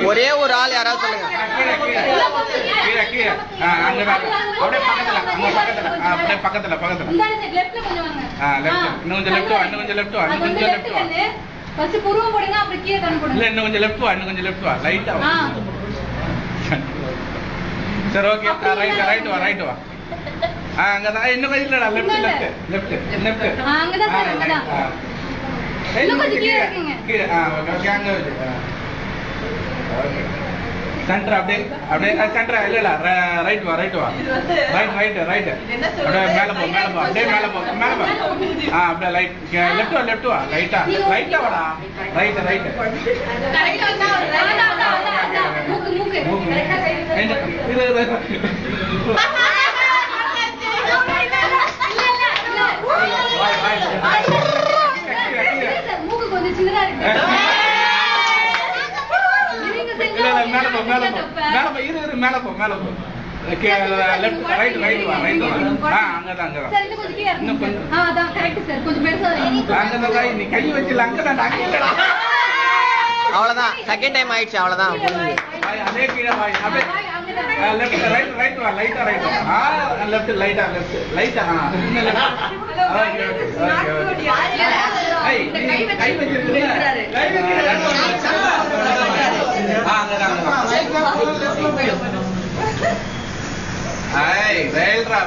ஒரே ஒரு ஆள் யாராவது சொல்லுங்க. அப்படியே பக்கத்துல பக்கத்துல இன்னும் கொஞ்சம் லெஃப்ட் வா, இன்னும் கொஞ்சம் லெஃப்ட் வா, இன்னும் கொஞ்சம் லெஃப்ட் வா. ஃபர்ஸ்ட் புருவம் போடுங்க, அப்புறம் கீழ கண் போடுங்க. இல்ல இன்னும் கொஞ்சம் லெஃப்ட் வா, இன்னும் கொஞ்சம் லெஃப்ட் வா, லைட்டா வா. சரி ஓகே, ரைட் வா, ரைட் வா. அங்கதான் இன்னும் கொஞ்சம் இல்லடா, லெஃப்ட் லெஃப்ட் லெஃப்ட் லெஃப்ட். அங்கதான் சார், அங்கதான். இன்னும் கொஞ்சம் கீழ இருக்கீங்க. கீழ ஓகே, அங்க வெச்சு. ஓகே. சென்டர் அப்படியே சென்டர் இல்ல ரைட் வா, ரைட் வா. ரைட் அப்படியே மேல போ, அப்படியே மேல போ. அப்படியே லெஃப்ட் வா, லைட்டா வாடா. ரைட் கரெக்ட்டா மூக்கு இது மூக்கு கொஞ்சம் சின்னதா இருக்கு. மேல போ லெஃப்ட் ரைட் வா, அங்கதான் சார் இன்னும் கொஞ்சம் கீழ இன்னும் கொஞ்சம் அதான் கரெக்ட் சார், கொஞ்சம் பெருசா அங்கதான் நீ கை வச்சு அங்கதான் அவ்வளவுதான், செகண்ட் டைம் ஆயிடுச்சு, அவ்வளவுதான். அதே கீழே வாய் அப்படியே லெஃப்ட் ரைட் வா, லைட்டா ரைட் வா. லெஃப்ட் லைட்டா இன்னும் லெஃப்ட். கை வச்சிருக்கீங்க. அங்கதான். ஐய், வேல்ரா.